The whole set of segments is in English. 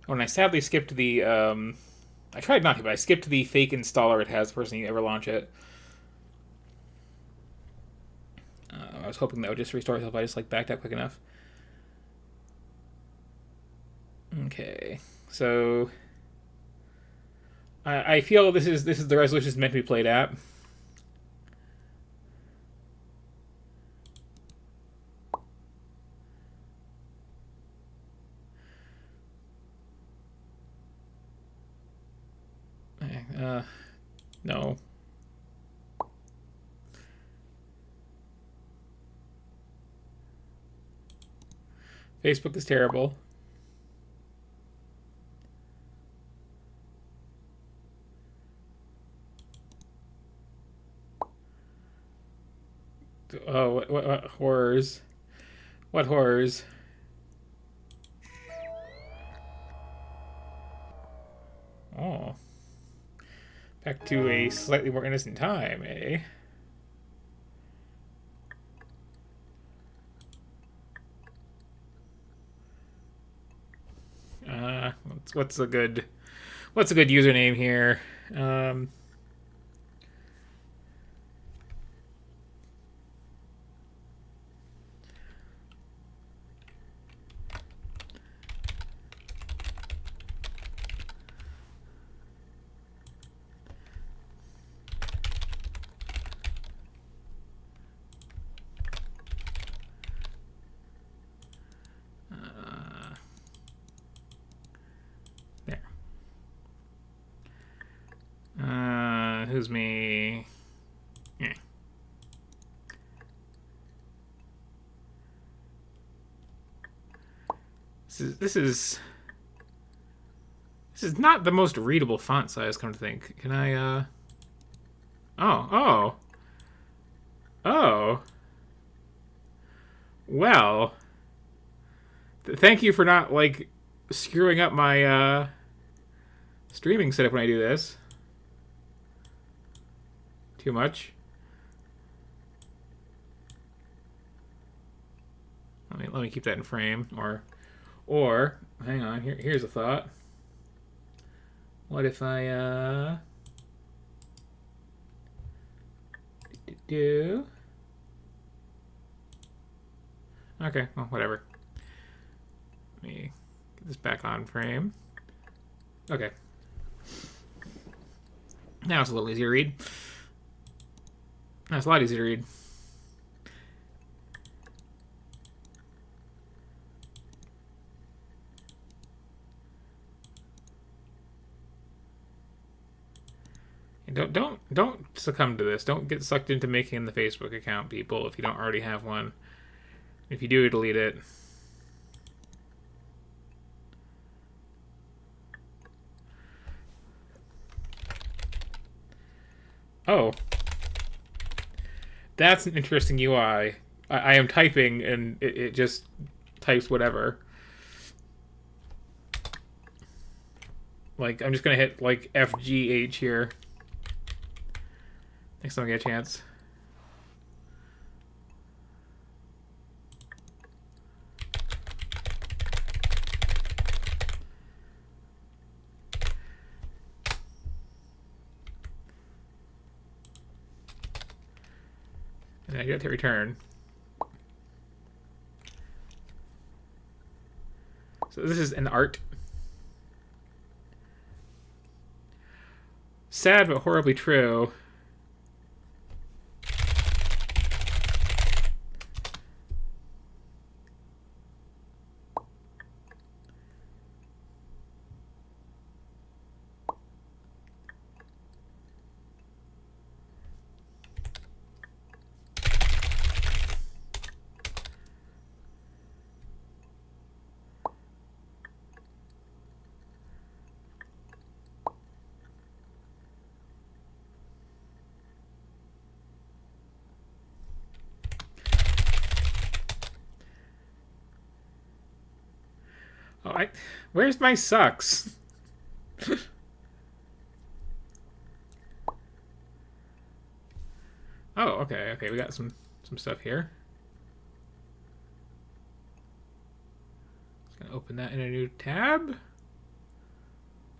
Oh, and I sadly skipped the. I tried not to, but I skipped the fake installer it has the first time you ever launch it. I was hoping that would just restore itself. I just like backed up quick enough. Okay, so I feel this is the resolution is meant to be played at. Uh, no. Facebook is terrible. Oh, what horrors? What horrors? Oh, back to a slightly more innocent time, eh? What's a good username here? Um, there. Who's me? Yeah. This is not the most readable font size. Come to think, can I? Oh. Oh. Well. Thank you for not like screwing up my streaming setup when I do this. Too much. Let me keep that in frame. Or hang on. Here's a thought. What if I do? Okay, well, whatever. Let me get this back on frame. Okay. Now it's a little easier to read. Now it's a lot easier to read. And don't succumb to this. Don't get sucked into making the Facebook account, people, if you don't already have one. If you do, delete it. Oh, that's an interesting UI. I am typing and it just types whatever. Like I'm just gonna hit like FGH here. Next time I get a chance. And I get to return. So this is an art. Sad but horribly true. Oh, where's my sucks? Oh, okay. We got some stuff here. Just gonna open that in a new tab.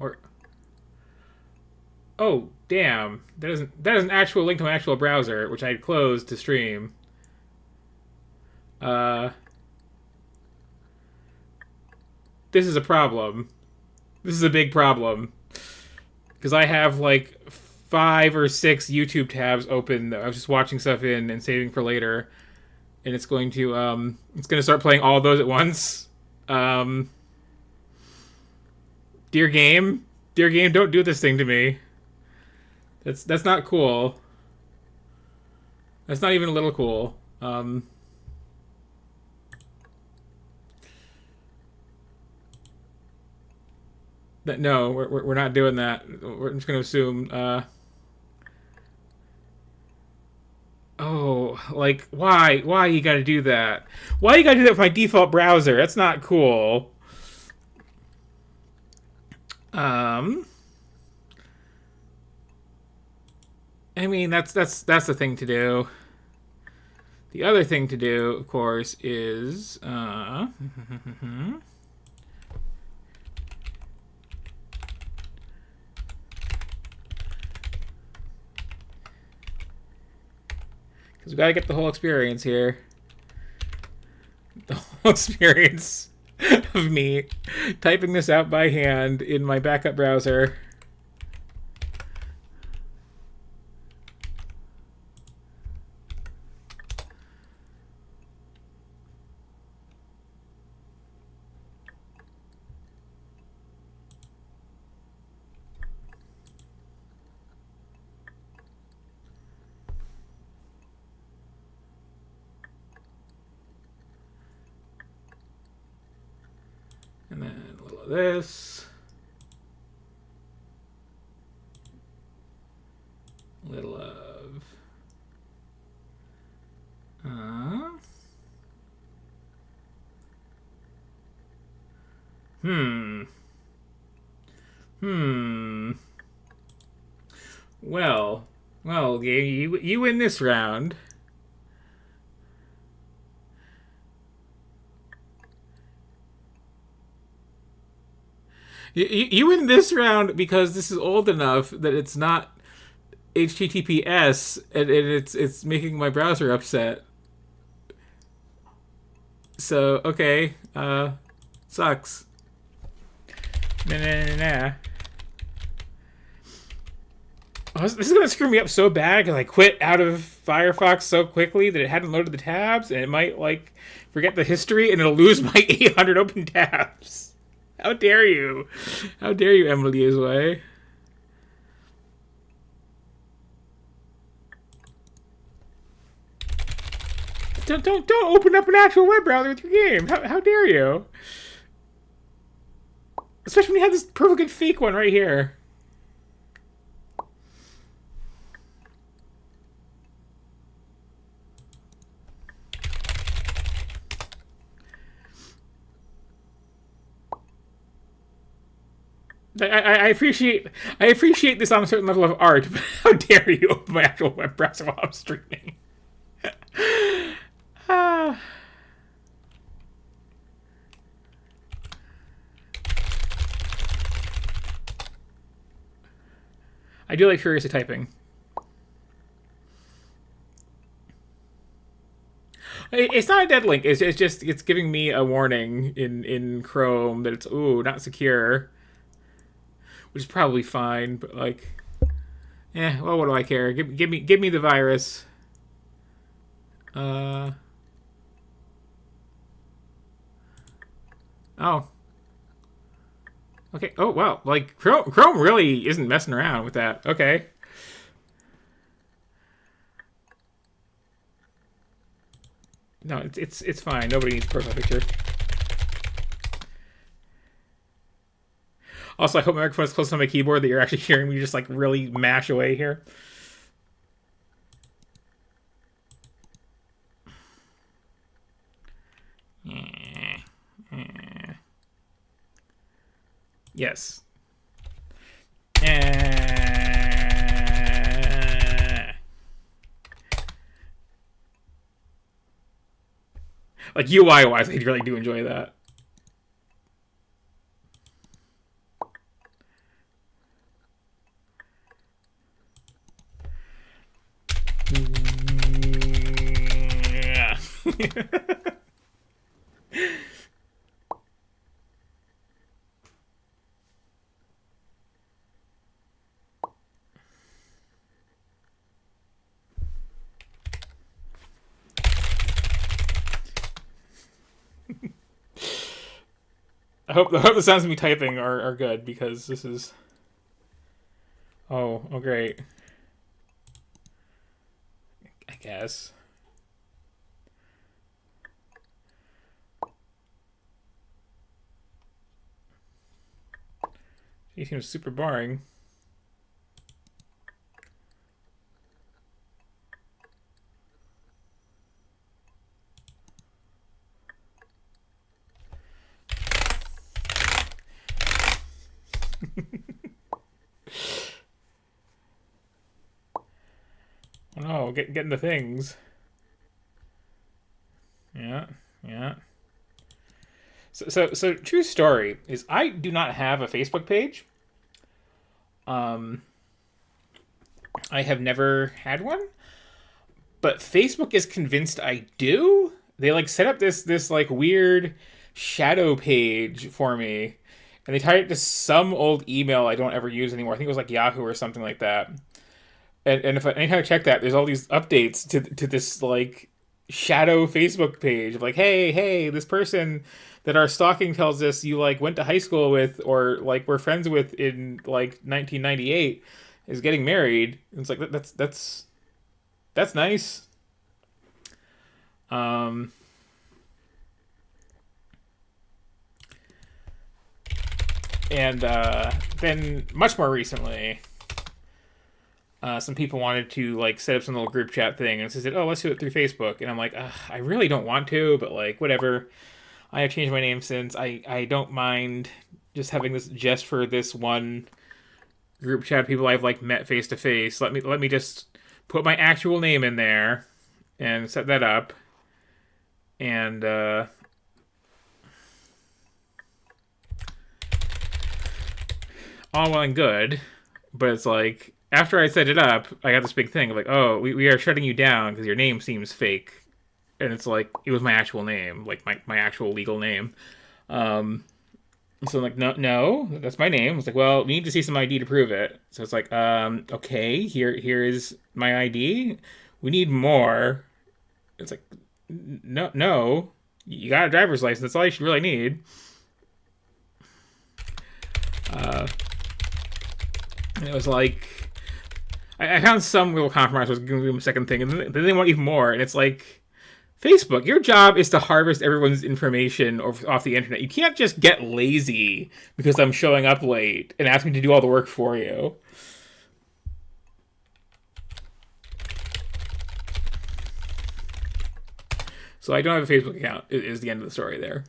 Or oh damn, that is an actual link to my actual browser, which I had closed to stream. This is a problem. This is a big problem because I have like 5 or 6 YouTube tabs open that I was just watching stuff in and saving for later, and it's going to start playing all of those at once. Dear game, don't do this thing to me. That's not cool. That's not even a little cool. No, we're not doing that. We're just gonna assume. Oh, like why? Why you gotta do that? Why you gotta do that with my default browser? That's not cool. I mean that's the thing to do. The other thing to do, of course, is because we gotta get the whole experience here. The whole experience of me typing this out by hand in my backup browser. And then a little of this. A little of... Well, you win this round. You win this round because this is old enough that it's not HTTPS and it's making my browser upset. So okay, sucks. Nah. Oh, this is gonna screw me up so bad because I quit out of Firefox so quickly that it hadn't loaded the tabs and it might like forget the history and it'll lose my 800 open tabs. How dare you? How dare you, Emily Isway? Don't open up an actual web browser with your game. How dare you? Especially when you have this perfect fake one right here. I appreciate this on a certain level of art, but how dare you open my actual web browser while I'm streaming? I do like furiously typing. It's not a dead link. It's just it's giving me a warning in Chrome that it's not secure, which is probably fine. But like, well, what do I care? Give me the virus. Oh. Okay. Oh wow. Like Chrome really isn't messing around with that. Okay. No, it's fine. Nobody needs a profile picture. Also, I hope my microphone is close to my keyboard that you're actually hearing me just like really mash away here. Yes. Like UI wise, I really do enjoy that. I hope the sounds of me typing are good because this is. Oh, great. I guess. He seems super boring. Oh no, getting the things. Yeah, yeah. So true story is I do not have a Facebook page. Um, I have never had one, but Facebook is convinced I do. They like set up this like weird shadow page for me, and they tied it to some old email I don't ever use anymore. I think it was like Yahoo or something like that. And if anytime I check that, there's all these updates to this like shadow Facebook page of like, hey, this person that our stalking tells us you like went to high school with or like were friends with in like 1998 is getting married. And it's like that's nice. Um, and then much more recently, some people wanted to like set up some little group chat thing and said, "Oh, let's do it through Facebook." And I'm like, I really don't want to, but like whatever. I have changed my name since. I don't mind just having this just for this one group chat people I've like met face to face. Let me just put my actual name in there and set that up. And all well and good, but it's like after I set it up, I got this big thing of like, oh, we are shutting you down because your name seems fake, and it's like it was my actual name, like my actual legal name. Um, so I'm like, no, that's my name. It's like, well, we need to see some ID to prove it. So it's like, okay, here is my ID. We need more. It's like, no, you got a driver's license. That's all you should really need. Uh, and it was like, I found some little compromise. I was giving them a second thing, and then they want even more. And it's like, Facebook, your job is to harvest everyone's information off the internet. You can't just get lazy because I'm showing up late and ask me to do all the work for you. So I don't have a Facebook account, is the end of the story there.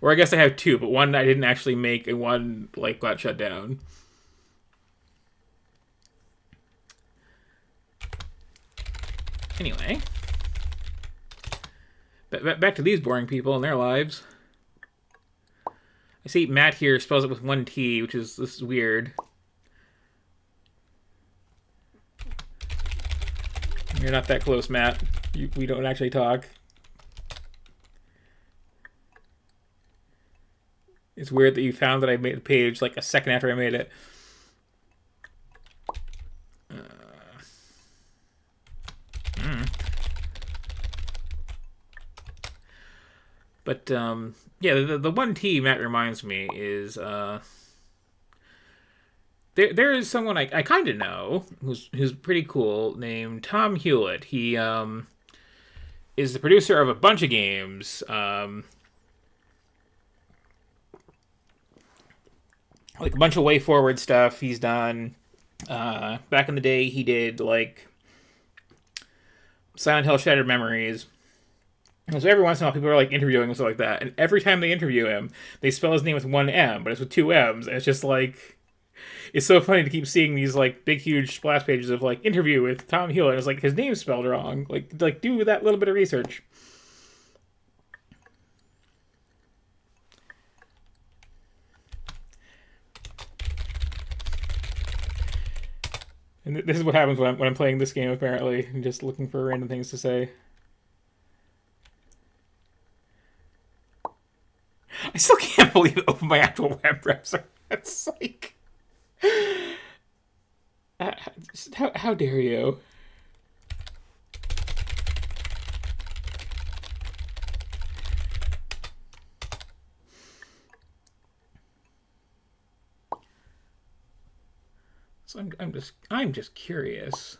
Or I guess I have two, but one I didn't actually make and one like got shut down. Anyway, back to these boring people and their lives. I see Matt here spells it with one T, which is this is weird. You're not that close, Matt. We don't actually talk. It's weird that you found that I made the page like a second after I made it. But yeah, the one T Matt reminds me is there is someone I kind of know who's pretty cool named Tom Hewlett. He is the producer of a bunch of games. Like a bunch of Way Forward stuff he's done. Back in the day, he did like Silent Hill Shattered Memories. And so every once in a while, people are like interviewing him and stuff like that. And every time they interview him, they spell his name with one M, but it's with two M's. And it's just like, it's so funny to keep seeing these like big, huge splash pages of like interview with Tom Hewlett. And it's like his name's spelled wrong. Like do that little bit of research. And this is what happens when I'm playing this game, apparently, and just looking for random things to say. I still can't believe it opened my actual web browser. That's like... how dare you? So I'm just curious.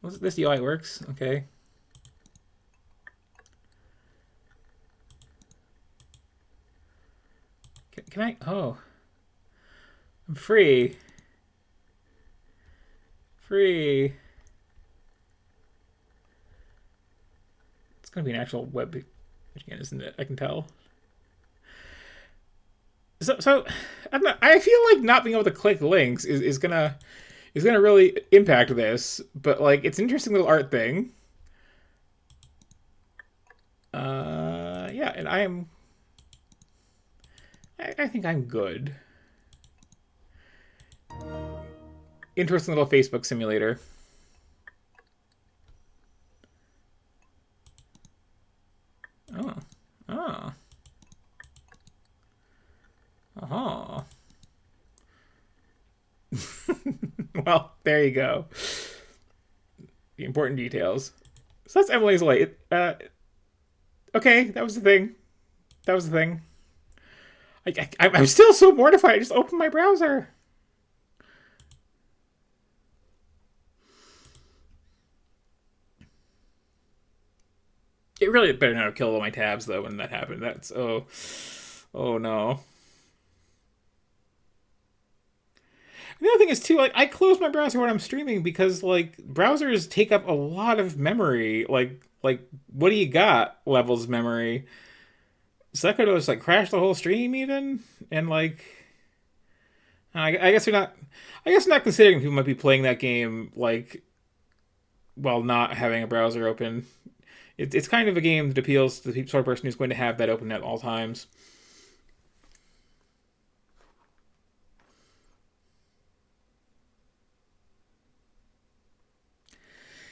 This UI works, okay. Can I? Oh, I'm free. Free. It's gonna be an actual web page again, isn't it? I can tell. So I feel like not being able to click links is gonna really impact this, but like it's an interesting little art thing. Yeah, and I think I'm good. Interesting little Facebook simulator. Oh. Oh. Oh. Well, there you go. The important details. So that's Emily's Light. Okay, that was the thing. That was the thing. I'm still so mortified. I just opened my browser. It really better not have killed all my tabs though when that happened. That's oh no. The other thing is too, like I close my browser when I'm streaming because like browsers take up a lot of memory. Like what do you got levels of memory? So that could have just like crashed the whole stream even, and like I guess we're not. I guess not considering people might be playing that game like while not having a browser open. It's kind of a game that appeals to the sort of person who's going to have that open at all times.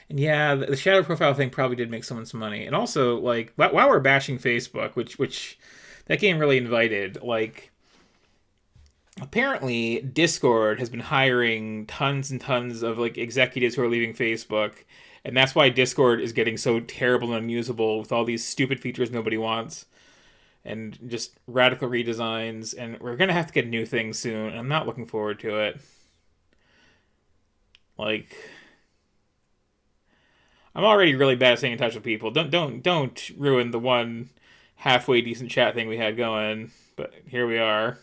And yeah, the shadow profile thing probably did make someone some money. And also, like, while we're bashing Facebook, which that game really invited, like, apparently Discord has been hiring tons and tons of like executives who are leaving Facebook, and that's why Discord is getting so terrible and unusable with all these stupid features nobody wants, and just radical redesigns. And we're gonna have to get new things soon. And I'm not looking forward to it. Like, I'm already really bad at staying in touch with people. Don't ruin the one halfway decent chat thing we had going. But here we are.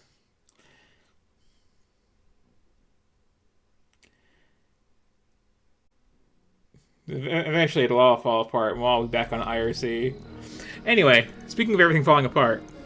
Eventually, it'll all fall apart, and we'll all be back on IRC. Anyway, speaking of everything falling apart,